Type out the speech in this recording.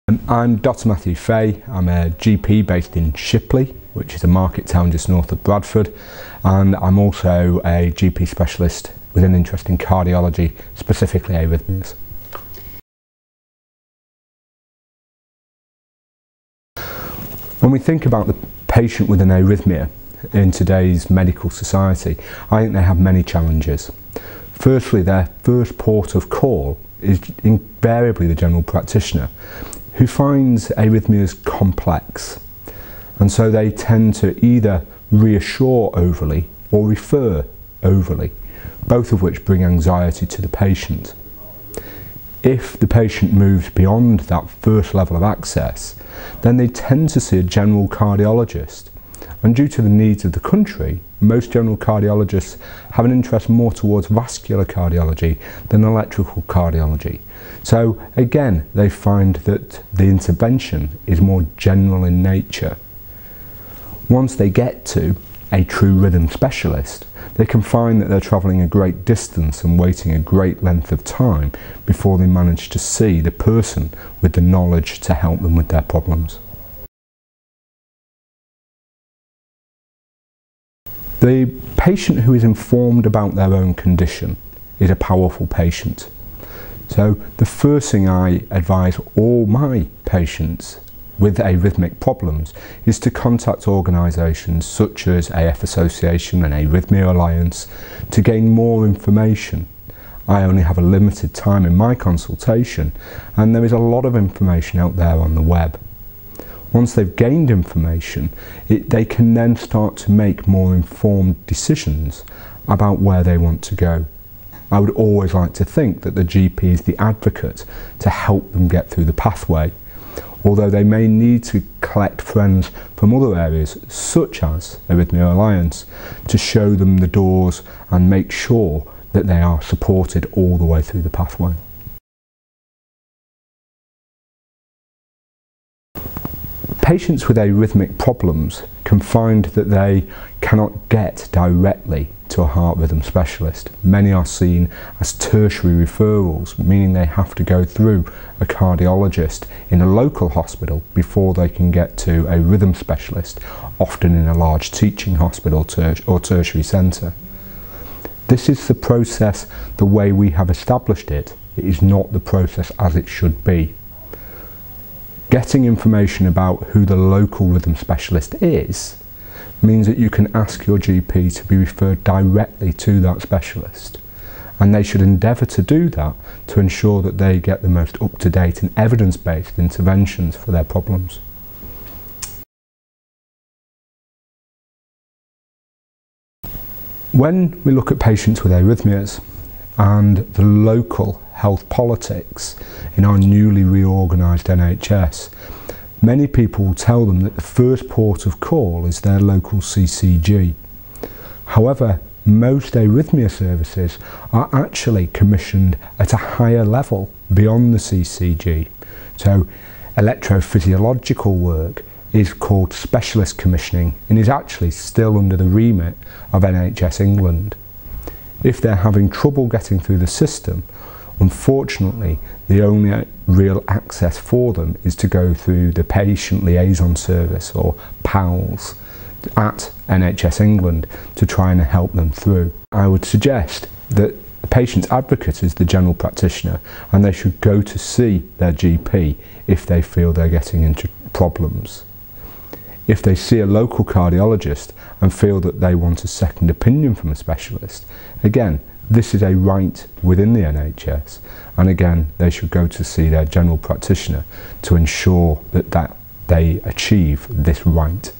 I'm Dr. Matthew Fay. I'm a GP based in Shipley, which is a market town just north of Bradford, and I'm also a GP specialist with an interest in cardiology, specifically arrhythmias. When we think about the patient with an arrhythmia in today's medical society, I think they have many challenges. Firstly, their first port of call is invariably the general practitioner, who finds arrhythmias complex, and so they tend to either reassure overly or refer overly, both of which bring anxiety to the patient. If the patient moves beyond that first level of access, then they tend to see a general cardiologist, and due to the needs of the country, most general cardiologists have an interest more towards vascular cardiology than electrical cardiology. So again, they find that the intervention is more general in nature. Once they get to a true rhythm specialist, they can find that they're travelling a great distance and waiting a great length of time before they manage to see the person with the knowledge to help them with their problems. The patient who is informed about their own condition is a powerful patient. So the first thing I advise all my patients with arrhythmic problems is to contact organisations such as AF Association and Arrhythmia Alliance to gain more information. I only have a limited time in my consultation, and there is a lot of information out there on the web. Once they've gained information, they can then start to make more informed decisions about where they want to go. I would always like to think that the GP is the advocate to help them get through the pathway, although they may need to collect friends from other areas, such as Arrhythmia Alliance, to show them the doors and make sure that they are supported all the way through the pathway. Patients with arrhythmic problems can find that they cannot get directly to a heart rhythm specialist. Many are seen as tertiary referrals, meaning they have to go through a cardiologist in a local hospital before they can get to a rhythm specialist, often in a large teaching hospital or tertiary centre. This is the process the way we have established it. It is not the process as it should be. Getting information about who the local rhythm specialist is means that you can ask your GP to be referred directly to that specialist, and they should endeavour to do that to ensure that they get the most up-to-date and evidence-based interventions for their problems. When we look at patients with arrhythmias and the local health politics in our newly reorganised NHS, many people will tell them that the first port of call is their local CCG. However, most arrhythmia services are actually commissioned at a higher level beyond the CCG. So electrophysiological work is called specialist commissioning and is actually still under the remit of NHS England. If they're having trouble getting through the system, unfortunately, the only real access for them is to go through the Patient Liaison Service, or PALS, at NHS England to try and help them through. I would suggest that the patient's advocate is the general practitioner, and they should go to see their GP if they feel they're getting into problems. If they see a local cardiologist and feel that they want a second opinion from a specialist, again, this is a right within the NHS, and again, they should go to see their general practitioner to ensure that they achieve this right.